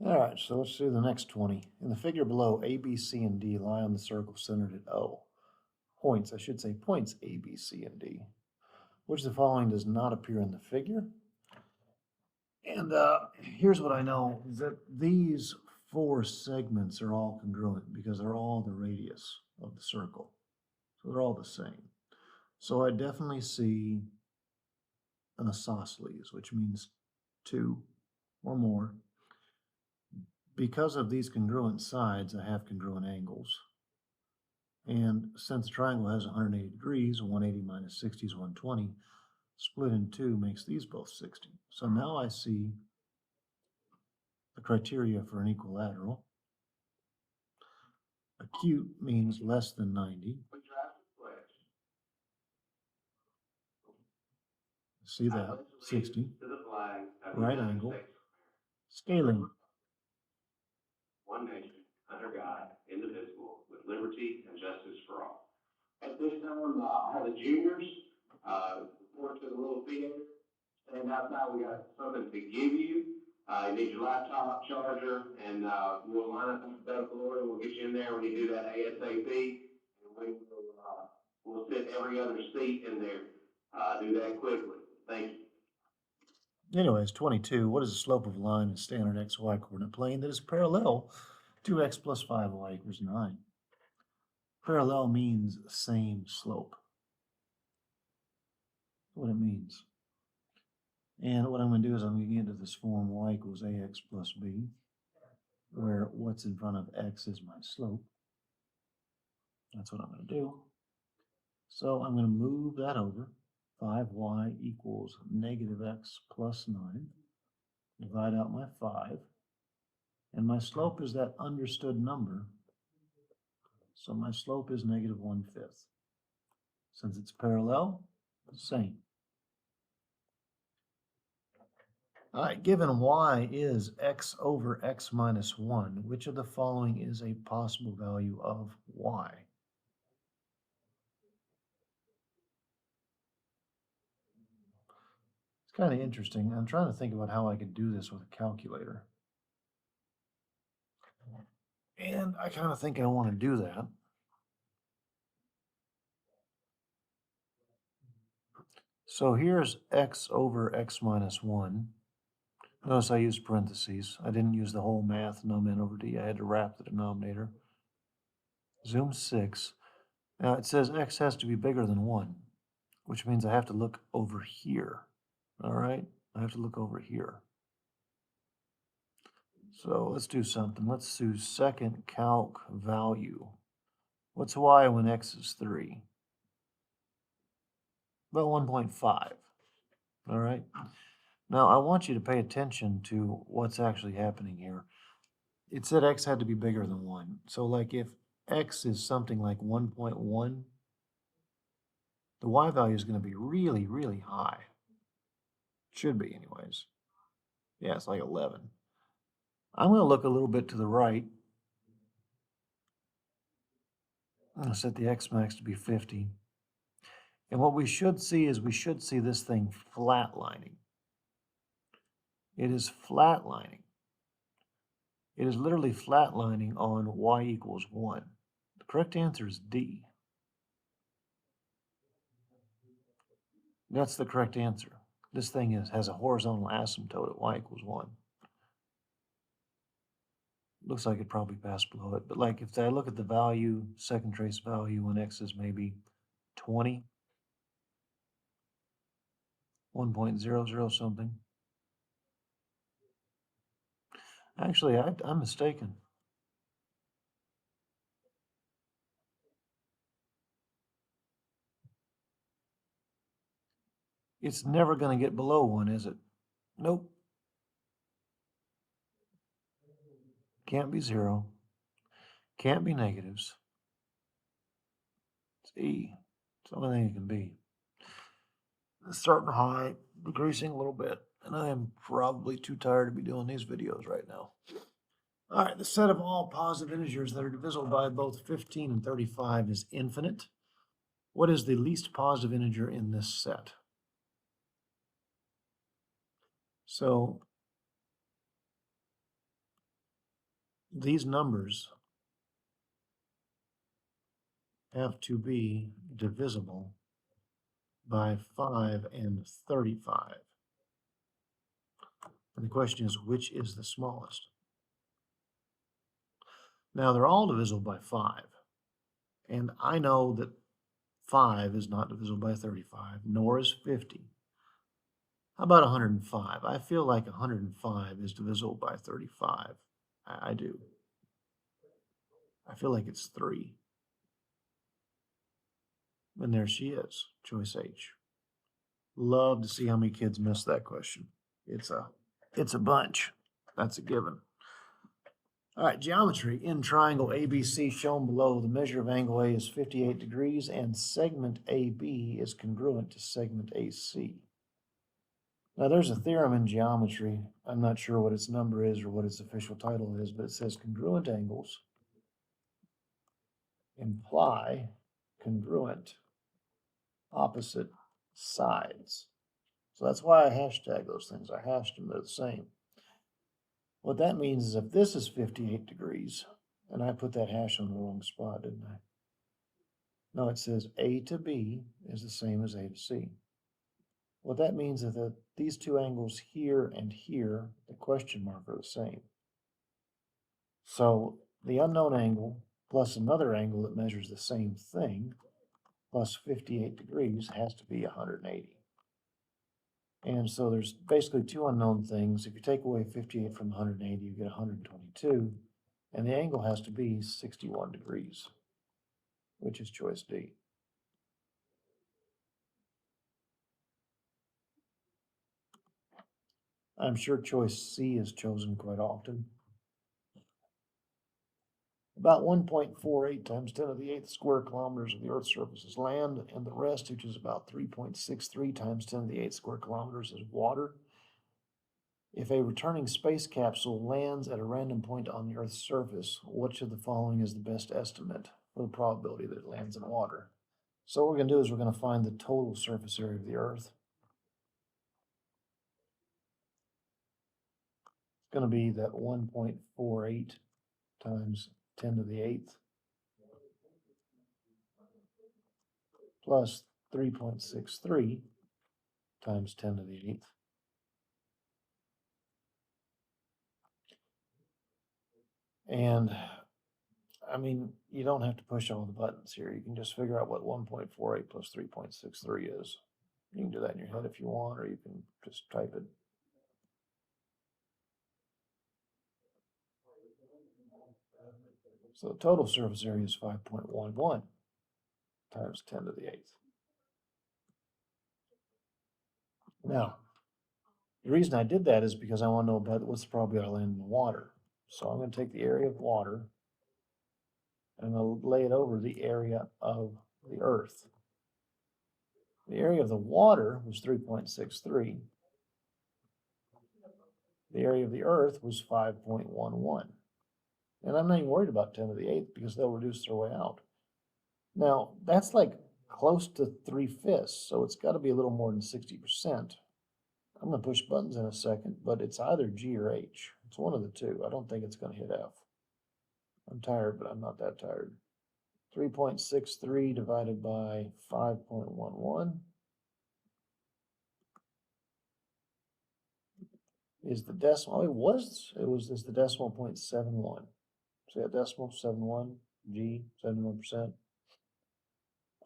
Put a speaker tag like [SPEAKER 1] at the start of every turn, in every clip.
[SPEAKER 1] All right, so let's do the next 20. In the figure below, A, B, C, and D lie on the circle centered at O. Points, I should say points A, B, C, and D. Which of the following does not appear in the figure? And here's what I know, is that these four segments are all congruent because they're all the radius of the circle. So they're all the same. So I definitely see an isosceles, which means two or more. Because of these congruent sides, I have congruent angles. And since the triangle has 180 degrees, 180 minus 60 is 120, split in two makes these both 60. So now I see the criteria for an equilateral. Acute means less than 90. See that? 60. Right angle. Scaling.
[SPEAKER 2] One nation, under God, indivisible, with liberty and justice for all. At this time, all the juniors, report to the little theater. Stand outside, we got something to give you. You need your laptop charger, and we'll line up in alphabetical order. We'll get you in there when you do that ASAP. And we'll sit every other seat in there. Do that quickly. Thank you.
[SPEAKER 1] Anyways, 22. What is the slope of a line in standard xy coordinate plane that is parallel to x plus 5y equals 9? Parallel means same slope. That's what it means. And what I'm going to do is I'm going to get into this form y equals ax plus b, where what's in front of x is my slope. That's what I'm going to do. So I'm going to move that over. 5y equals negative x plus 9. Divide out my 5. And my slope is that understood number. So my slope is negative 1/5. Since it's parallel, same. All right, given y is x over x minus 1, which of the following is a possible value of y? It's kind of interesting. I'm trying to think about how I could do this with a calculator. And I kind of think I want to do that. So here's x over x minus 1. Notice I used parentheses. I didn't use the whole math num n over d. I had to wrap the denominator. Zoom 6. Now it says x has to be bigger than 1, which means I have to look over here. All right? I have to look over here. So let's do something. Let's do second calc value. What's y when x is 3? About 1.5. All right? Now I want you to pay attention to what's actually happening here. It said x had to be bigger than 1. So like if x is something like 1.1, the y value is going to be really, really high. Should be anyways. Yeah, it's like 11. I'm going to look a little bit to the right. I'm going to set the x max to be 50. And what we should see is we should see this thing flatlining. It is flatlining. It is literally flatlining on y equals 1. The correct answer is D. That's the correct answer. This thing has a horizontal asymptote at y equals 1. Looks like it probably passed below it. But like if I look at the value, second trace value when x is maybe 20, 1.00 something. Actually, I'm mistaken. It's never going to get below 1, is it? Nope. Can't be 0. Can't be negatives. It's E. It's the only thing it can be. It's starting high, decreasing a little bit, and I am probably too tired to be doing these videos right now. All right, the set of all positive integers that are divisible by both 15 and 35 is infinite. What is the least positive integer in this set? So these numbers have to be divisible by 5 and 35. And the question is, which is the smallest? Now, they're all divisible by 5. And I know that 5 is not divisible by 35, nor is 50. How about 105? I feel like 105 is divisible by 35. I do. I feel like it's 3. And there she is, choice H. Love to see how many kids miss that question. It's a bunch. That's a given. All right, geometry. In triangle ABC shown below, the measure of angle A is 58 degrees and segment AB is congruent to segment AC. Now there's a theorem in geometry. I'm not sure what its number is or what its official title is, but it says congruent angles imply congruent opposite sides. So that's why I hashtag those things. I hashed them, they're the same. What that means is if this is 58 degrees, and I put that hash on the wrong spot, didn't I? No, it says A to B is the same as A to C. What that means is that these two angles here and here, the question mark, are the same. So the unknown angle plus another angle that measures the same thing plus 58 degrees has to be 180. And so there's basically two unknown things. If you take away 58 from 180, you get 122. And the angle has to be 61 degrees, which is choice D. I'm sure choice C is chosen quite often. About 1.48 times 10 to the 8th square kilometers of the Earth's surface is land, and the rest, which is about 3.63 times 10 to the 8th square kilometers, is water. If a returning space capsule lands at a random point on the Earth's surface, which of the following is the best estimate for the probability that it lands in water? So what we're going to do is we're going to find the total surface area of the Earth. It's going to be that 1.48 times 10 to the 8th plus 3.63 times 10 to the 8th. And I mean, you don't have to push all the buttons here. You can just figure out what 1.48 plus 3.63 is. You can do that in your head if you want, or you can just type it. So the total surface area is 5.11 times 10 to the 8th. Now, the reason I did that is because I want to know about what's the probability I land in the water. So I'm going to take the area of water and I'm going to lay it over the area of the Earth. The area of the water was 3.63. The area of the Earth was 5.11. And I'm not even worried about 10 to the 8th because they'll reduce their way out. Now, that's like close to 3/5, so it's got to be a little more than 60%. I'm going to push buttons in a second, but it's either G or H. It's one of the two. I don't think it's going to hit F. I'm tired, but I'm not that tired. 3.63 divided by 5.11 is the decimal. It's the decimal 0.71. So yeah, decimal 71, G, 71%.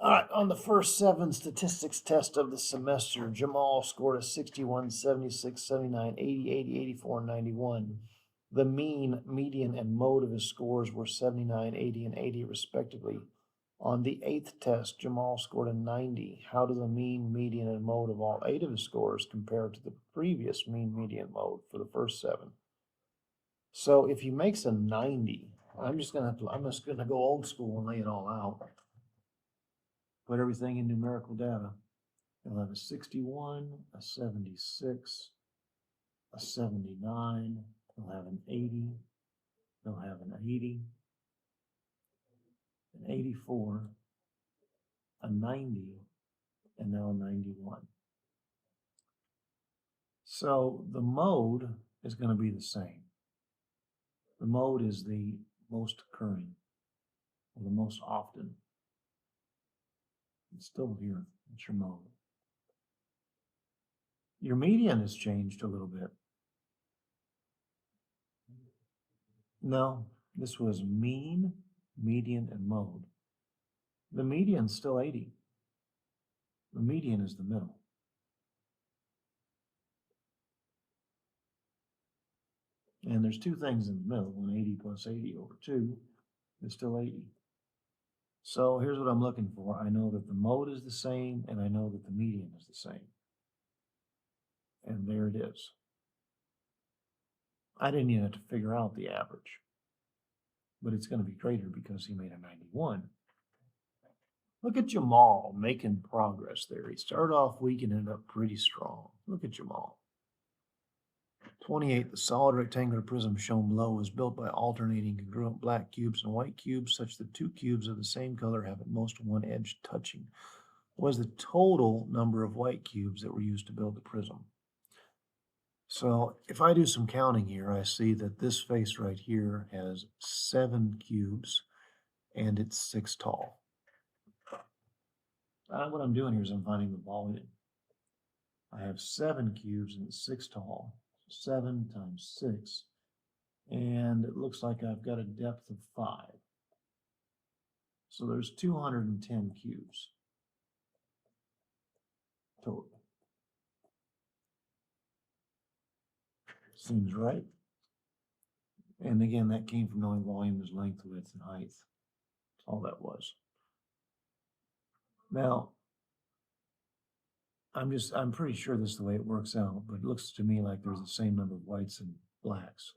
[SPEAKER 1] All right, on the first 7 statistics test of the semester, Jamal scored a 61, 76, 79, 80, 80, 84, and 91. The mean, median, and mode of his scores were 79, 80, and 80, respectively. On the 8th test, Jamal scored a 90. How do the mean, median, and mode of all 8 of his scores compare to the previous mean, median, mode for the first 7? So if he makes a 90, I'm just gonna go old school and lay it all out. Put everything in numerical data. You'll have a 61, a 76, a 79, you'll have an 80, you'll have an 80, an 84, a 90, and now a 91. So the mode is going to be the same. The mode is the most occurring, or the most often. It's still here. It's your mode. Your median has changed a little bit. No, this was mean, median, and mode. The median's still 80. The median is the middle. And there's two things in the middle. 180 plus 80 over 2 is still 80. So here's what I'm looking for. I know that the mode is the same, and I know that the median is the same. And there it is. I didn't even have to figure out the average. But it's going to be greater because he made a 91. Look at Jamal making progress there. He started off weak and ended up pretty strong. Look at Jamal. 28. The solid rectangular prism shown below was built by alternating congruent black cubes and white cubes such that two cubes of the same color have at most one edge touching. What is the total number of white cubes that were used to build the prism? So if I do some counting here, I see that this face right here has 7 cubes and it's 6 tall. What I'm doing here is I'm finding the volume. I have 7 cubes and it's 6 tall. 7 times 6. And it looks like I've got a depth of 5. So there's 210 cubes total. Seems right. And again, that came from knowing volume is length, width, and height. That's all that was. Now, I'm pretty sure this is the way it works out, but it looks to me like there's the same number of whites and blacks.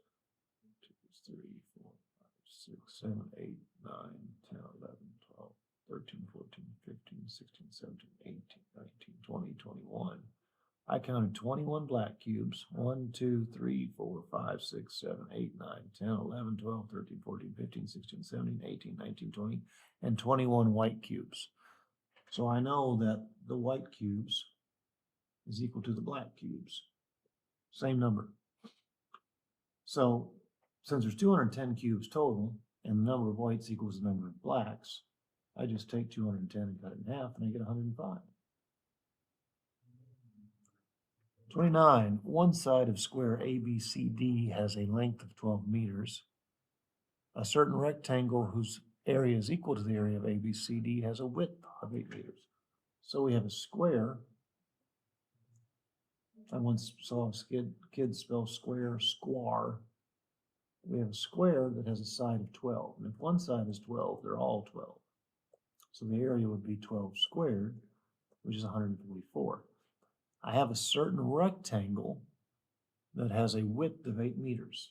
[SPEAKER 1] 2, 3, 4, 5, 6, 7, 8, 9, 10, 11, 12, 13, 14, 15, 16, 17, 18, 19, 20, 21. I counted 21 black cubes. 1, 2, 3, 4, 5, 6, 7, 8, 9, 10, 11, 12, 13, 14, 15, 16, 17, 18, 19, 20, and 21 white cubes. So I know that the white cubes is equal to the black cubes. Same number. So since there's 210 cubes total, and the number of whites equals the number of blacks, I just take 210 and cut it in half, and I get 105. 29. One side of square ABCD has a length of 12 meters. A certain rectangle whose area is equal to the area of ABCD has a width of 8 meters. So we have a square. I once saw a kid spell square, square. We have a square that has a side of 12. And if one side is 12, they're all 12. So the area would be 12 squared, which is 144. I have a certain rectangle that has a width of 8 meters.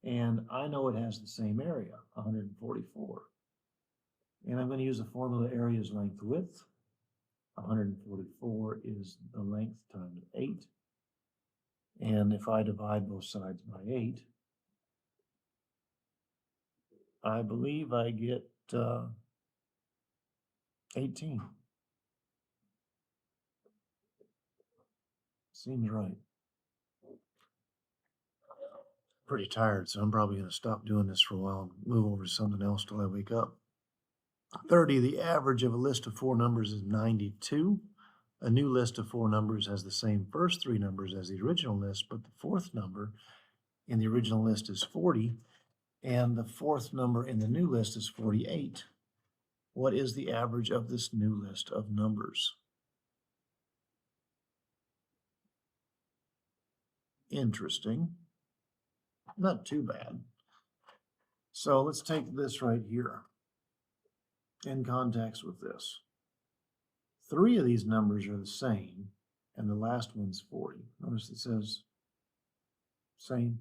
[SPEAKER 1] And I know it has the same area, 144. And I'm going to use the formula area is length width. 144 is the length times 8. And if I divide both sides by 8, I believe I get 18. Seems right. Pretty tired, so I'm probably going to stop doing this for a while and move over to something else till I wake up. 30, the average of a list of 4 numbers is 92. A new list of 4 numbers has the same first 3 numbers as the original list, but the 4th number in the original list is 40, and the 4th number in the new list is 48. What is the average of this new list of numbers? Interesting. Not too bad. So let's take this right here in context with this. 3 of these numbers are the same, and the last one's 40. Notice it says same.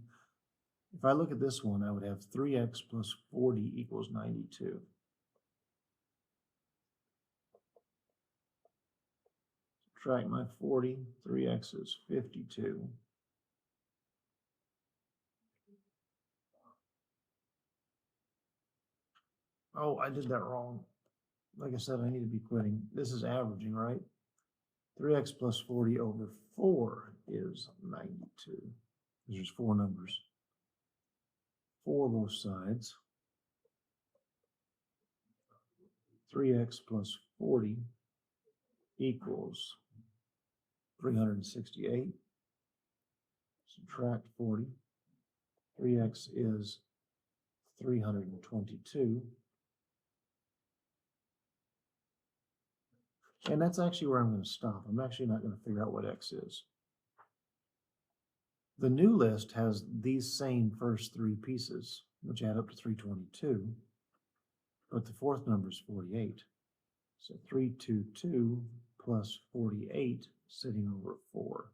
[SPEAKER 1] If I look at this one, I would have 3x plus 40 equals 92. Subtract my 40, 3x is 52. Oh, I did that wrong. Like I said, I need to be quitting. This is averaging, right? 3x plus 40 over 4 is 92. There's 4 numbers. 4 both sides. 3x plus 40 equals 368. Subtract 40. 3x is 322. And that's actually where I'm going to stop. I'm actually not going to figure out what x is. The new list has these same first 3 pieces, which add up to 322, but the 4th number is 48. So 322 plus 48 sitting over 4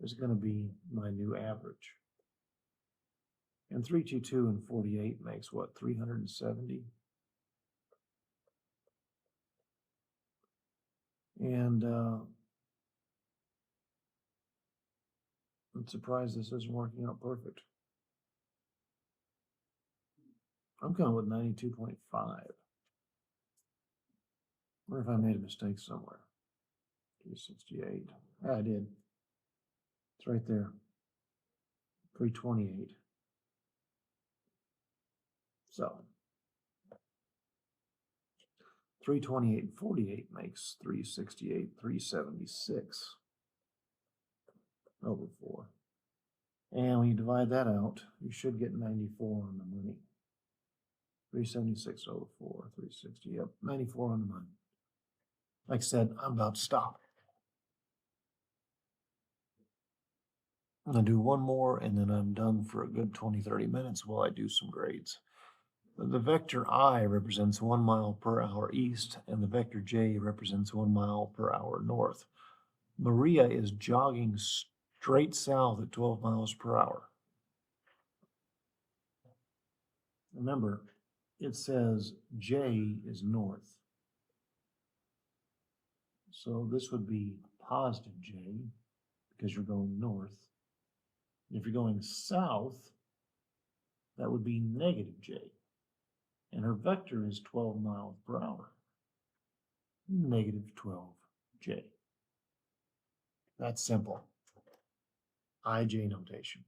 [SPEAKER 1] is going to be my new average. And 322 and 48 makes what, 370? And I'm surprised this isn't working out perfect. I'm going with 92.5. Or if I made a mistake somewhere. 368. Yeah, I did. It's right there. 328. So 328 and 48 makes 368, 376 over 4. And when you divide that out, you should get 94 on the money. 376 over 4, 360, yep, 94 on the money. Like I said, I'm about to stop. I'm going to do one more, and then I'm done for a good 20-30 minutes while I do some grades. The vector I represents 1 mile per hour east, and the vector J represents 1 mile per hour north. Maria is jogging straight south at 12 miles per hour. Remember, it says J is north. So this would be positive J because you're going north. If you're going south, that would be negative J. And her vector is 12 miles per hour. Negative 12J. That's simple. IJ notation.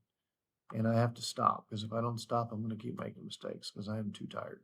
[SPEAKER 1] And I have to stop because if I don't stop, I'm going to keep making mistakes because I am too tired.